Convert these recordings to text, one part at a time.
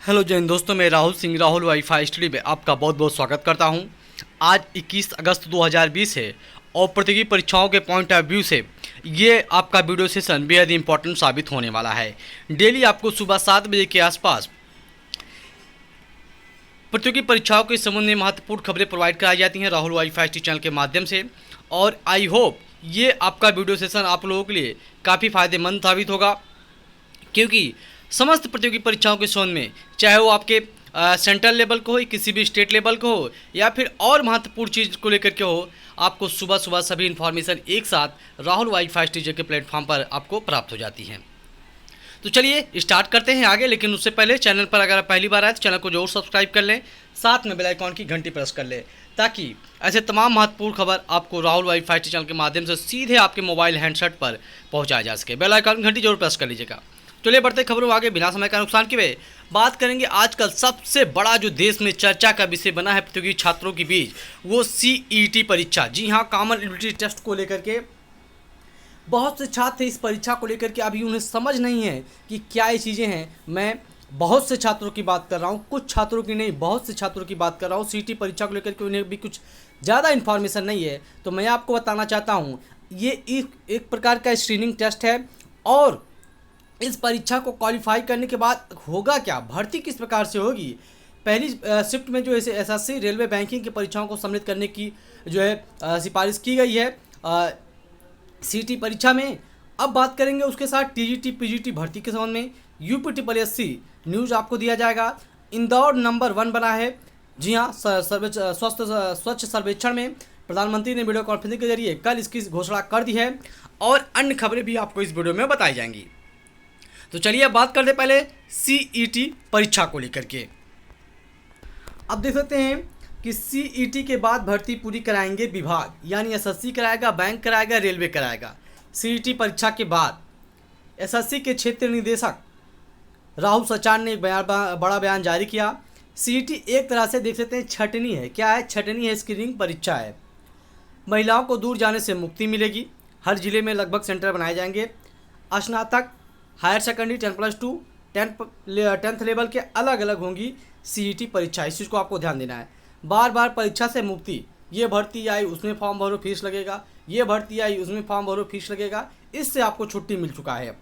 Hello Jain दोस्तों, मैं Rahul Singh Rahul wifi study में आपका बहुत बहुत स्वागत करता हूं। आज 21 अगस्त 2020 है और प्रतियोगी परीक्षाओं के पॉइंट ऑफ व्यू से ये आपका वीडियो सेशन बेहद इंपॉर्टेंट साबित होने वाला है। डेली आपको सुबह 7 बजे के आसपास प्रतियोगी परीक्षाओं के संबंध में महत्वपूर्ण खबरें प्रोवाइड कराई जाती हैं राहुल वाईफाई स्टडी चैनल के माध्यम से। और आई होप ये आपका वीडियो सेशन आप लोगों के लिए काफ़ी फ़ायदेमंद साबित होगा, क्योंकि समस्त प्रतियोगी परीक्षाओं के संबंध में, चाहे वो आपके सेंट्रल लेवल को हो, किसी भी स्टेट लेवल को हो, या फिर और महत्वपूर्ण चीज़ को लेकर के हो, आपको सुबह सुबह सभी इन्फॉर्मेशन एक साथ राहुल वाईफाई टीचर के प्लेटफॉर्म पर आपको प्राप्त हो जाती हैं। तो चलिए स्टार्ट करते हैं आगे, लेकिन उससे पहले चैनल पर अगर आप पहली बार आए तो चैनल को जरूर सब्सक्राइब कर लें, साथ में बेल आइकॉन की घंटी प्रेस कर लें, ताकि ऐसे तमाम महत्वपूर्ण खबर आपको राहुल वाईफाई चैनल के माध्यम से सीधे आपके मोबाइल हैंडसेट पर पहुँचाया जा सके। बेल आइकॉन की घंटी जरूर प्रेस कर लीजिएगा। चलिए बढ़ते खबरों आगे, बिना समय का नुकसान किए बात करेंगे। आजकल सबसे बड़ा जो देश में चर्चा का विषय बना है प्रतियोगी छात्रों के बीच, वो CET परीक्षा। जी हाँ, कॉमन एलिजिबिलिटी टेस्ट को लेकर के बहुत से छात्र इस परीक्षा को लेकर के अभी उन्हें समझ नहीं है कि क्या ये चीज़ें हैं। मैं बहुत से छात्रों की बात कर रहा हूँ, कुछ छात्रों की नहीं, बहुत से छात्रों की बात कर रहा हूँ। CET परीक्षा को लेकर के उन्हें भी कुछ ज़्यादा इन्फॉर्मेशन नहीं है। तो मैं आपको बताना चाहता हूँ, ये एक प्रकार का स्क्रीनिंग टेस्ट है, और इस परीक्षा को क्वालिफाई करने के बाद होगा क्या, भर्ती किस प्रकार से होगी। पहली शिफ्ट में जो है SSC रेलवे बैंकिंग की परीक्षाओं को सम्मिलित करने की जो है सिफारिश की गई है CET परीक्षा में। अब बात करेंगे उसके साथ TGT PGT भर्ती के संबंध में। UPSSC न्यूज़ आपको दिया जाएगा। इंदौर नंबर 1 बना है। जी हाँ, स्वच्छ सर्वेक्षण में प्रधानमंत्री ने वीडियो कॉन्फ्रेंसिंग के जरिए कल इसकी घोषणा कर दी है, और अन्य खबरें भी आपको इस वीडियो में बताई जाएंगी। तो चलिए अब बात करते पहले CET परीक्षा को लेकर के। अब देख सकते हैं कि CET के बाद भर्ती पूरी कराएंगे विभाग, यानी SSC कराएगा, बैंक कराएगा, रेलवे कराएगा। CET परीक्षा के बाद SSC के क्षेत्रीय निदेशक राहुल सचान ने एक बड़ा बयान जारी किया। CET एक तरह से देख सकते हैं छटनी है। क्या है? छटनी है, स्क्रीनिंग परीक्षा है। महिलाओं को दूर जाने से मुक्ति मिलेगी। हर जिले में लगभग सेंटर बनाए जाएंगे। स्नातक, हायर सेकेंडरी, 10+2, 10th लेवल के अलग अलग होंगी CET परीक्षा। इस चीज़ को आपको ध्यान देना है। बार बार परीक्षा से मुक्ति, ये भर्ती आई उसमें फॉर्म भरो फीस लगेगा, ये भर्ती आई उसमें फॉर्म भरो फीस लगेगा, इससे आपको छुट्टी मिल चुका है।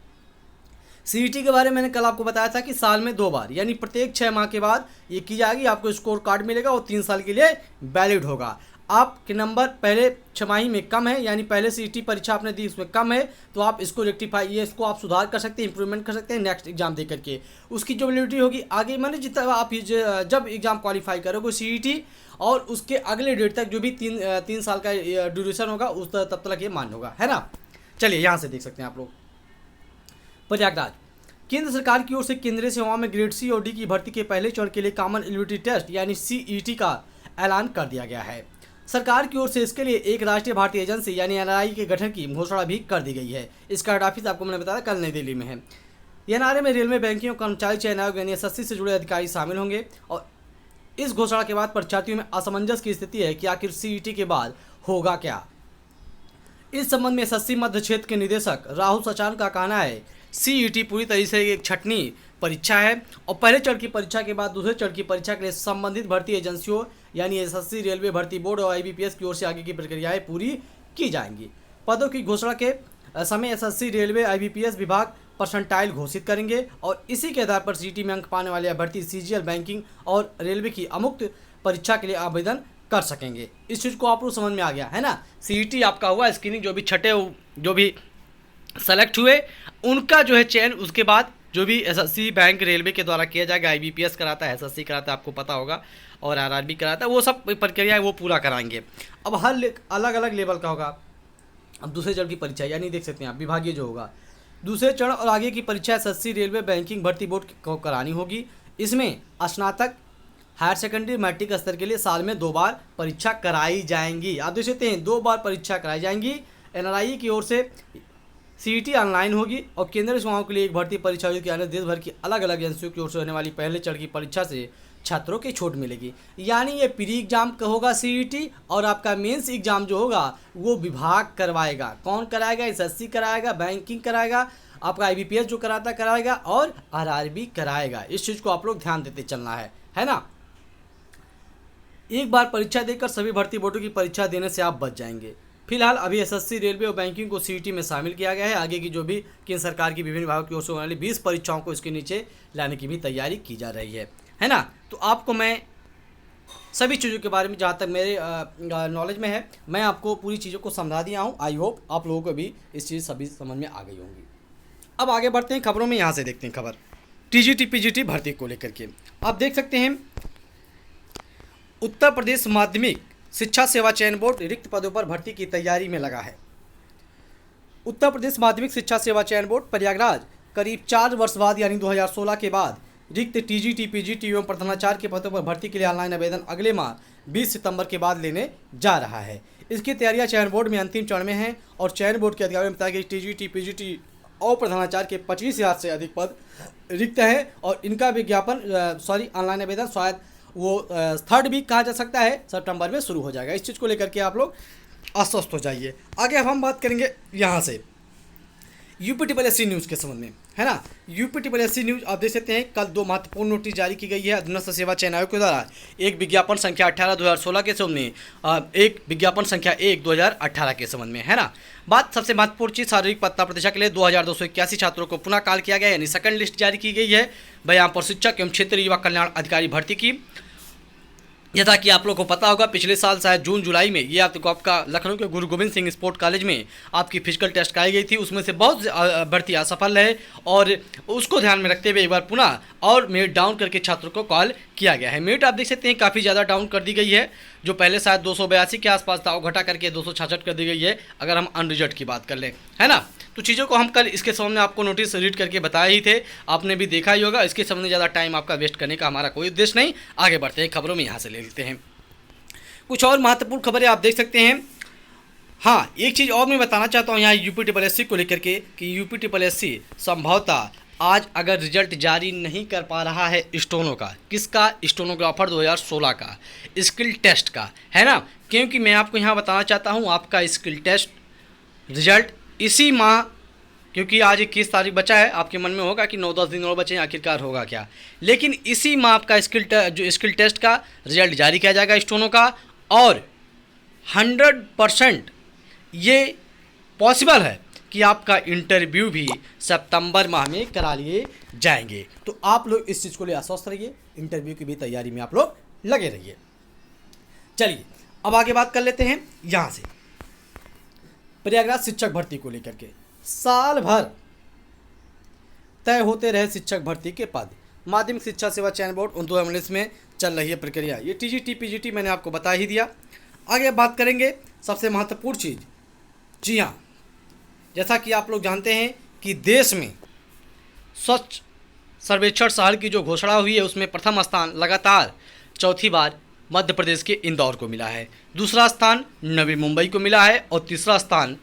CET के बारे में मैंने कल आपको बताया था कि साल में 2 बार, यानी प्रत्येक 6 माह के बाद ये की जाएगी। आपको स्कोर कार्ड मिलेगा और 3 साल के लिए वैलिड होगा। आपके नंबर पहले 6 में कम है, यानी पहले CET परीक्षा आपने दी उसमें कम है, तो आप इसको रेक्टिफाई, ये इसको आप सुधार कर सकते हैं, इंप्रूवमेंट कर सकते हैं नेक्स्ट एग्जाम दे करके। उसकी जो वैलिडिटी होगी आगे, मैंने जितना आप जब एग्जाम क्वालिफाई करोगे CET, और उसके अगले डेट तक जो भी तीन साल का ड्यूरेशन होगा, उस तब तक ये मान्य होगा, है ना। चलिए यहाँ से देख सकते हैं आप लोग। प्रयागराज, केंद्र सरकार की ओर से केंद्रीय सेवाओं में ग्रेड C और D की भर्ती के पहले चरण के लिए कॉमन एलिजिबिलिटी टेस्ट यानी CET का ऐलान कर दिया गया है। सरकार की ओर से इसके लिए एक राष्ट्रीय भर्ती एजेंसी यानी NRI के गठन की घोषणा भी कर दी गई है। इसका हेड ऑफिस आपको मैंने बताया कल नई दिल्ली में है। NRI में रेलवे, बैंकिंग और कर्मचारी चयन आयोग यानी SSC से जुड़े अधिकारी शामिल होंगे। और इस घोषणा के बाद परीक्षार्थियों में असमंजस की स्थिति है कि आखिर CET के बाद होगा क्या। इस संबंध में SSC मध्य क्षेत्र के निदेशक राहुल सचान का कहना है, CET पूरी तरह से एक छटनी परीक्षा है, और पहले चरण की परीक्षा के बाद दूसरे चरण की परीक्षा के लिए संबंधित भर्ती एजेंसियों यानी SSC, रेलवे भर्ती बोर्ड और IBPS की ओर से आगे की प्रक्रियाएं पूरी की जाएंगी। पदों की घोषणा के समय SSC, रेलवे, IBPS विभाग परसेंटाइल घोषित करेंगे, और इसी के आधार पर CET में अंक पाने वाले अभ्यर्थी CGL, बैंकिंग और रेलवे की अमुक्त परीक्षा के लिए आवेदन कर सकेंगे। इस चीज़ को आप लोग समझ में आ गया है ना। CET आपका हुआ स्क्रीनिंग, जो भी जो भी सेलेक्ट हुए उनका जो है चयन, उसके बाद जो भी SSC, बैंक, रेलवे के द्वारा किया जाएगा। IBPS कराता है, SSC कराता है, आपको पता होगा, और RRB कराता है, वो सब प्रक्रिया है वो पूरा कराएंगे। अब हर अलग अलग लेवल का होगा। अब दूसरे चरण की परीक्षा, यानी देख सकते हैं आप विभागीय जो होगा, दूसरे चरण और आगे की परीक्षा SSC, रेलवे, बैंकिंग भर्ती बोर्ड को करानी होगी। इसमें स्नातक, हायर सेकेंडरी, मैट्रिक स्तर के लिए साल में 2 बार परीक्षा कराई जाएंगी। आप देख सकते हैं 2 बार परीक्षा कराई जाएंगी। NRI की ओर से CET ऑनलाइन होगी, और केंद्रीय सेवाओं के लिए एक भर्ती परीक्षा होगी, यानी देश भर की अलग अलग एजेंसियों की ओर से होने वाली पहले चरण की परीक्षा से छात्रों की छूट मिलेगी। यानी ये प्री एग्जाम होगा CET, और आपका मेंस एग्जाम जो होगा वो विभाग करवाएगा। कौन कराएगा? SSC कराएगा, बैंकिंग कराएगा, आपका IBPS जो कराता कराएगा और RRB कराएगा। इस चीज़ को आप लोग ध्यान देते चलना है ना। एक बार परीक्षा देकर सभी भर्ती बोर्डों की परीक्षा देने से आप बच जाएंगे। फिलहाल अभी SSC, रेलवे और बैंकिंग को CET में शामिल किया गया है। आगे की जो भी केंद्र सरकार की विभिन्न विभागों की ओर से होने वाली 20 परीक्षाओं को इसके नीचे लाने की भी तैयारी की जा रही है ना। तो आपको मैं सभी चीज़ों के बारे में जहाँ तक मेरे नॉलेज में है, मैं आपको पूरी चीज़ों को समझा दिया हूँ। आई होप आप लोगों को भी इस चीज़ सभी समझ में आ गई होंगी। अब आगे बढ़ते हैं खबरों में। यहाँ से देखते हैं खबर TGT PGT भर्ती को लेकर के। आप देख सकते हैं उत्तर प्रदेश माध्यमिक शिक्षा सेवा चयन बोर्ड रिक्त पदों पर भर्ती की तैयारी में लगा है। उत्तर प्रदेश माध्यमिक शिक्षा सेवा चयन बोर्ड प्रयागराज करीब 4 वर्ष बाद यानी 2016 के बाद रिक्त TGT PGT एवं प्रधानाचार्य के पदों पर भर्ती के लिए ऑनलाइन आवेदन अगले माह 20 सितंबर के बाद लेने जा रहा है। इसकी तैयारियां चयन बोर्ड में अंतिम चरण में हैं और चयन बोर्ड के अधिकारियों ने बताया कि TGT PGT और प्रधानाचार्य के 25,000 से अधिक पद रिक्त हैं और इनका विज्ञापन ऑनलाइन आवेदन शायद वो 3rd वीक कहा जा सकता है, सितंबर में शुरू हो जाएगा। इस चीज़ को लेकर के आप लोग आश्वस्त हो जाइए। आगे अब हम बात करेंगे यहाँ से UPSSC न्यूज़ के संबंध में, है ना। UPSSC न्यूज़ आप देख सकते हैं कल 2 महत्वपूर्ण नोटिस जारी की गई है अधीनस्थ सेवा चयन आयोग के द्वारा। एक विज्ञापन संख्या 18/2016 के संबंध में, एक विज्ञापन संख्या 1/2018 के संबंध में, है ना। बात सबसे महत्वपूर्ण चीज़ शारीरिक पात्रता परीक्षा के लिए 2281 छात्रों को पुनः काल किया गया, यानी सेकंड लिस्ट जारी की गई है व्यायाम प्रशिक्षक एवं क्षेत्रीय युवा कल्याण अधिकारी भर्ती की। जैसा कि आप लोगों को पता होगा पिछले साल शायद जून जुलाई में ये आपका लखनऊ के गुरु गोविंद सिंह स्पोर्ट कॉलेज में आपकी फिजिकल टेस्ट कराई गई थी। उसमें से बहुत भर्ती असफल है और उसको ध्यान में रखते हुए एक बार पुनः और मेरिट डाउन करके छात्रों को कॉल किया गया है। मेरिट आप देख सकते हैं काफ़ी ज़्यादा डाउन कर दी गई है, जो पहले शायद 282 के आसपास था वो घटा करके 266 कर दी गई है अगर हम अनरिजल्ट की बात कर लें, है ना। तो चीज़ों को हम कल इसके संबंध में आपको नोटिस रीड करके बताए ही थे, आपने भी देखा ही होगा। इसके संबंध में ज़्यादा टाइम आपका वेस्ट करने का हमारा कोई उद्देश्य नहीं। आगे बढ़ते हैं खबरों में, यहाँ से ले लेते हैं कुछ और महत्वपूर्ण खबरें आप देख सकते हैं। हाँ, एक चीज़ और मैं बताना चाहता हूँ यहाँ UPSSC को लेकर के कि UPSSC संभवतः आज अगर रिजल्ट जारी नहीं कर पा रहा है स्टोनो का, किसका, स्टोनोग्राफर 2016 का स्किल टेस्ट का, है ना। क्योंकि मैं आपको यहाँ बताना चाहता हूँ आपका स्किल टेस्ट रिजल्ट इसी माह, क्योंकि आज 21 तारीख बचा है, आपके मन में होगा कि 9-10 दिन और बचे हैं, आखिरकार होगा क्या। लेकिन इसी माह आपका स्किल टेस्ट का रिजल्ट जारी किया जाएगा स्टोनो का, और 100% ये पॉसिबल है कि आपका इंटरव्यू भी सितंबर माह में करा लिए जाएंगे। तो आप लोग इस चीज़ को लिए आश्वस्त रहिए, इंटरव्यू की भी तैयारी में आप लोग लगे रहिए। चलिए अब आगे बात कर लेते हैं यहाँ से प्रयागराज शिक्षक भर्ती को लेकर के। साल भर तय होते रहे शिक्षक भर्ती के पद। माध्यमिक शिक्षा सेवा चयन बोर्ड 19 में चल रही है प्रक्रिया। ये TGT PGT मैंने आपको बता ही दिया। आगे बात करेंगे सबसे महत्वपूर्ण चीज़। जी हाँ, जैसा कि आप लोग जानते हैं कि देश में स्वच्छ सर्वेक्षण शहर की जो घोषणा हुई है उसमें प्रथम स्थान लगातार चौथी बार मध्य प्रदेश के इंदौर को मिला है, दूसरा स्थान नवी मुंबई को मिला है और तीसरा स्थान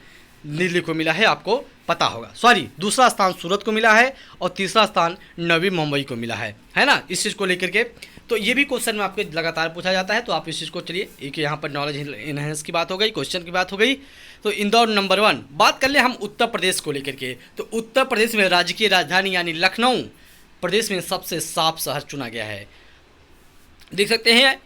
दिल्ली को मिला है। आपको पता होगा, दूसरा स्थान सूरत को मिला है और तीसरा स्थान नवी मुंबई को मिला है ना। इस चीज़ को लेकर के तो ये भी क्वेश्चन में आपको लगातार पूछा जाता है, तो आप इस चीज़ को चलिए, एक यहाँ पर नॉलेज इनहेंस की बात हो गई, क्वेश्चन की बात हो गई। तो इंदौर नंबर 1। बात कर ले हम उत्तर प्रदेश को लेकर के, तो उत्तर प्रदेश में राज्य की राजधानी यानी लखनऊ प्रदेश में सबसे साफ शहर चुना गया है। देख सकते हैं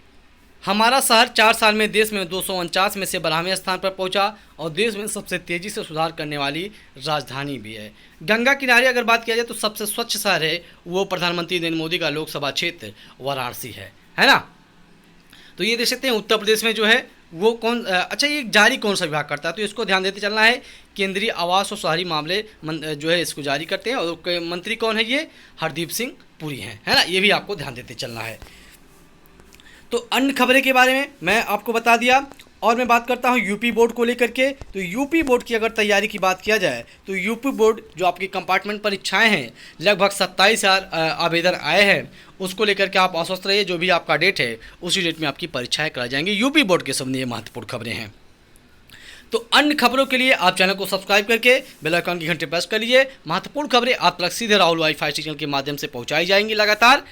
हमारा शहर 4 साल में देश में 249 में से 12वें स्थान पर पहुंचा और देश में सबसे तेज़ी से सुधार करने वाली राजधानी भी है। गंगा किनारे अगर बात किया जाए तो सबसे स्वच्छ शहर है वो प्रधानमंत्री नरेंद्र मोदी का लोकसभा क्षेत्र वाराणसी है ना। तो ये देख सकते हैं उत्तर प्रदेश में जो है वो कौन, अच्छा ये जारी कौन सा विभाग करता है, तो इसको ध्यान देते चलना है। केंद्रीय आवास और शहरी मामले जो है इसको जारी करते हैं और मंत्री कौन है, ये हरदीप सिंह पुरी हैं, है ना। ये भी आपको ध्यान देते चलना है। तो अन्य खबरें के बारे में मैं आपको बता दिया और मैं बात करता हूं यूपी बोर्ड को लेकर के। तो यूपी बोर्ड की अगर तैयारी की बात किया जाए तो यूपी बोर्ड जो आपकी कंपार्टमेंट परीक्षाएं हैं लगभग 27,000 आवेदन आए हैं, उसको लेकर के आप आश्वस्त रहिए। जो भी आपका डेट है उसी डेट में आपकी परीक्षाएं कराई जाएंगी। यूपी बोर्ड के संबंधी ये महत्वपूर्ण खबरें हैं। तो अन्य खबरों के लिए आप चैनल को सब्सक्राइब करके बेल आइकन की घंटी प्रेस कर लीजिए। महत्वपूर्ण खबरें आप तक सीधे राहुल वाई5 चैनल के माध्यम से पहुँचाई जाएंगी लगातार।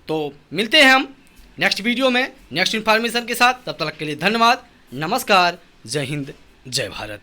तो मिलते हैं हम नेक्स्ट वीडियो में नेक्स्ट इन्फॉर्मेशन के साथ। तब तक के लिए धन्यवाद, नमस्कार, जय हिंद, जय भारत।